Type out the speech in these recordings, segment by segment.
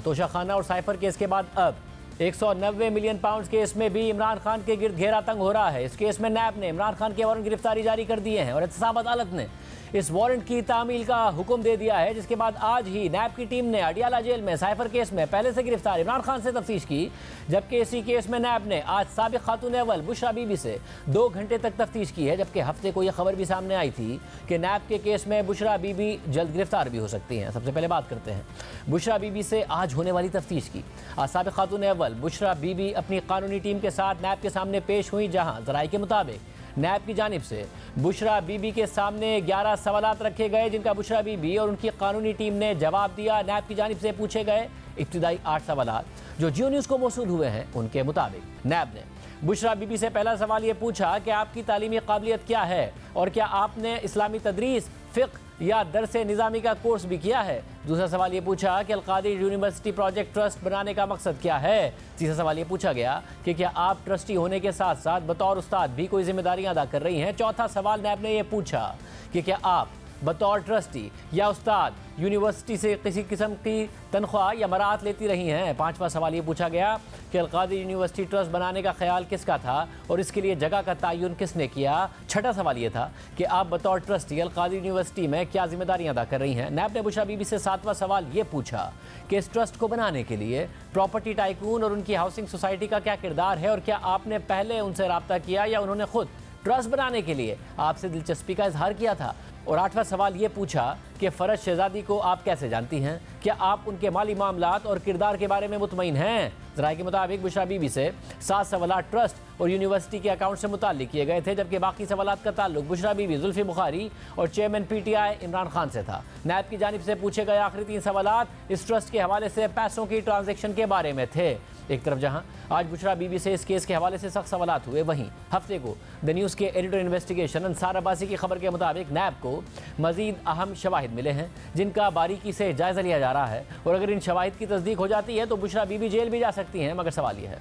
तोशाखाना और cipher case के बाद अब 190 मिलियन पाउंड केस में भी इमरान खान के गिर्द घेरा तंग हो रहा है। इस केस में नैब ने इमरान खान के वारंट गिरफ्तारी जारी कर दिए हैं और एहतसाब अदालत ने इस वारंट की तामील का हुक्म दे दिया है, जिसके बाद आज ही नैब की टीम ने अडियाला जेल में साइफर केस में पहले से गिरफ्तार इमरान खान से तफ्तीश की, जबकि इसी केस में नैब ने आज साबिक खातून अव्वल बुशरा बीबी से 2 घंटे तक तफ्तीश की है। जबकि हफ्ते को यह खबर भी सामने आई थी कि नैब के केस में बुशरा बीबी जल्द गिरफ्तार भी हो सकती हैं। सबसे पहले बात करते हैं बुशरा बीबी से आज होने वाली तफ्तीश की। आज साबिक खातून अव्वल बुशरा बीबी अपनी कानूनी टीम के साथ नैब के सामने पेश हुई, जहां ज़राए के मुताबिक नैब की जानिब से बुशरा बीबी के सामने 11 सवालात रखे गए, जिनका बुशरा बीबी और उनकी कानूनी टीम ने जवाब दिया। नैब की जानिब से पूछे गए इब्तिदाई 8 सवालात जो जियो न्यूज़ को मौसूल हुए हैं, उनके मुताबिक नैब ने बुशरा बीबी से पहला सवाल ये पूछा कि आपकी तालीमी काबिलियत क्या है और क्या आपने इस्लामी तदरीस, फ़िक़्ह या दरस निज़ामी का कोर्स भी किया है। दूसरा सवाल ये पूछा कि अल-कादिर यूनिवर्सिटी प्रोजेक्ट ट्रस्ट बनाने का मकसद क्या है। तीसरा सवाल ये पूछा गया कि क्या आप ट्रस्टी होने के साथ साथ बतौर उस्ताद भी कोई जिम्मेदारियां अदा कर रही हैं। चौथा सवाल नैब ने यह पूछा कि क्या आप बतौर ट्रस्टी या उस्ताद यूनिवर्सिटी से किसी किस्म की तनख्वाह या मराहत लेती रही हैं। पांचवा सवाल ये पूछा गया कि अल-कादिर यूनिवर्सिटी ट्रस्ट बनाने का ख्याल किसका था और इसके लिए जगह का तयन किसने किया। छठा सवाल ये था कि आप बतौर ट्रस्टी अल-कादिर यूनिवर्सिटी में क्या जिम्मेदारियां अदा कर रही हैं। नैब ने बुशरा बीबी से सातवां सवाल ये पूछा कि इस ट्रस्ट को बनाने के लिए प्रॉपर्टी टाइकून और उनकी हाउसिंग सोसाइटी का क्या किरदार है और क्या आपने पहले उनसे रब्ता किया या उन्होंने खुद ट्रस्ट बनाने के लिए आपसे दिलचस्पी का इजहार किया था। और आठवां सवाल ये पूछा कि फ़रज शहजादी को आप कैसे जानती हैं, क्या आप उनके माली मामलात और किरदार के बारे में मुतमईन हैं। ज़राए के मुताबिक बुशरा बीबी से 7 सवालात ट्रस्ट और यूनिवर्सिटी के अकाउंट से मुताल्लिक किए गए थे, जबकि बाकी सवालात का ताल्लुक बुशरा बीबी, जुल्फी बुखारी और चेयरमैन PTI इमरान खान से था। नैब की जानिब से पूछे गए आखिरी 3 सवालात इस ट्रस्ट के हवाले से पैसों की ट्रांजेक्शन के बारे में थे। एक तरफ जहां आज बुशरा बीबी से इस केस के हवाले से सख्त सवालात हुए, वहीं हफ्ते को द न्यूज़ के एडिटर इन्वेस्टिगेशन अंसार अब्बासी की खबर के मुताबिक नैब को मजीद अहम शवाहिद मिले हैं, जिनका बारीकी से जायज़ा लिया जा रहा है और अगर इन शवाहिद की तस्दीक हो जाती है तो बुशरा बीबी जेल भी जा सकती हैं। मगर सवाल यह है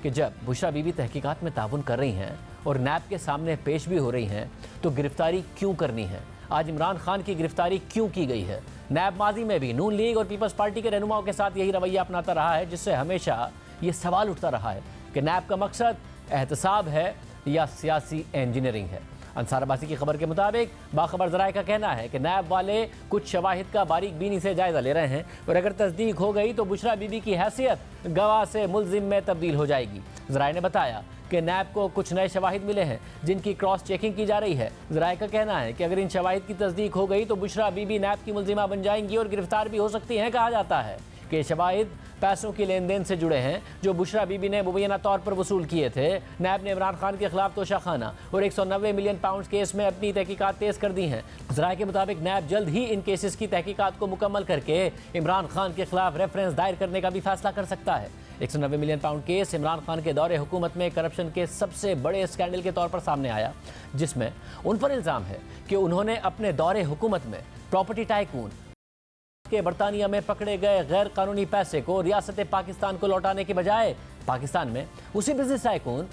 कि जब बुशरा बीबी तहकीकात में ताउन कर रही हैं और नैब के सामने पेश भी हो रही हैं तो गिरफ्तारी क्यों करनी है। आज इमरान खान की गिरफ्तारी क्यों की गई है। नैब माजी में भी नून लीग और पीपल्स पार्टी के रहनुमाओं के साथ यही रवैया अपनाता रहा है, जिससे हमेशा ये सवाल उठता रहा है कि नैब का मकसद एहतसाब है या सियासी इंजीनियरिंग है। अंसार अब्बासी की खबर के मुताबिक बाखबर ज़राए का कहना है कि नैब वाले कुछ शवाहिद का बारीक बीनी से जायज़ा ले रहे हैं और अगर तस्दीक हो गई तो बुशरा बीबी की हैसियत गवाह से मुल्जिम में तब्दील हो जाएगी। ज़राए ने बताया कि नैब को कुछ नए शवाहिद मिले हैं जिनकी क्रॉस चेकिंग की जा रही है। ज़राए का कहना है कि अगर इन शवाहिद की तस्दीक हो गई तो बुशरा बीबी नैब की मुल्जिमा बन जाएंगी और गिरफ्तार भी हो सकती हैं। कहा जाता है कि शवाहिद पैसों की लेन देन से जुड़े हैं जो बुशरा बीबी ने मुबैना तौर पर वसूल किए थे। नैब ने इमरान खान के खिलाफ तोशाखाना और 190 मिलियन पाउंड केस में अपनी तहकीकात तेज़ कर दी हैं। ज़राए के मुताबिक नैब जल्द ही इन केसेस की तहकीकात को मुकम्मल करके इमरान खान के खिलाफ रेफरेंस दायर करने का भी फैसला कर सकता है। 190 million pound case Imran Khan के दौरे हुकूमत में करप्शन के सबसे बड़े स्कैंडल के तौर पर सामने आया, जिसमें उन पर इल्ज़ाम है कि उन्होंने अपने दौरे हुकूमत में प्रॉपर्टी टाइकून के बरतानिया में पकड़े गए गैर कानूनी पैसे को रियासत पाकिस्तान को लौटाने के बजाय पाकिस्तान में उसी बिजनेस टाइकून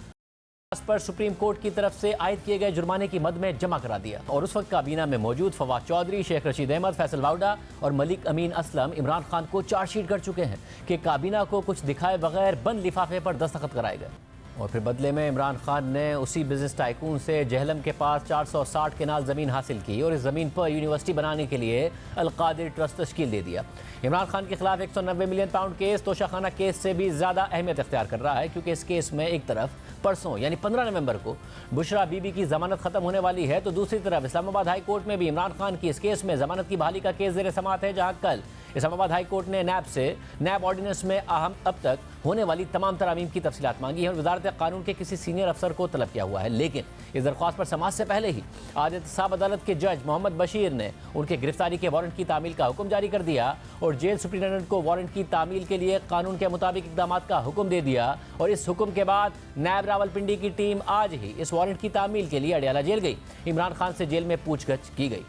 पर सुप्रीम कोर्ट की तरफ से आयद किए गए जुर्माने की मद में जमा करा दिया। और उस वक्त काबीना में मौजूद फवाद चौधरी, शेख रशीद अहमद, फैसल वाउडा और मलिक अमीन असलम इमरान खान को चार्जशीट कर चुके हैं कि काबीना को कुछ दिखाए बगैर बंद लिफाफे पर दस्तखत कराए गए। और फिर बदले में इमरान खान ने उसी बिजनेस टाइकून से जहलम के पास 460 केनाल ज़मीन हासिल की और इस ज़मीन पर यूनिवर्सिटी बनाने के लिए अल-कादिर ट्रस्ट तश्कील दे दिया। इमरान खान के खिलाफ 190 million pound case Toshakhana case से भी ज़्यादा अहमियत इख्तियार कर रहा है, क्योंकि इस केस में एक तरफ परसों यानी 15 नवंबर को बुशरा बीबी की जमानत खत्म होने वाली है, तो दूसरी तरफ इस्लामाबाद हाई कोर्ट में भी इमरान खान की इस केस में जमानत की बहाली का केस ज़ेर समाअत है, जहां कल इस्लामाबाद हाई कोर्ट ने नैब से नैब ऑर्डिनेंस में अहम अब तक होने वाली तमाम तरामीम की तफसीलात मांगी है और वजारत कानून के किसी सीनियर अफसर को तलब किया हुआ है। लेकिन इस दरख्वास्त पर समाअत से पहले ही आज एहतसाब अदालत के जज मोहम्मद बशीर ने उनके गिरफ्तारी के वारंट की तामील का हुक्म जारी कर दिया और जेल सुप्रिंटेंडेंट को वारंट की तामील के लिए कानून के मुताबिक इकदाम का हुक्म दे दिया। और इस हुक्म के बाद नैब रावलपिंडी की टीम आज ही इस वारंट की तामील के लिए अडियाला जेल गई। इमरान खान से जेल में पूछगछ की गई।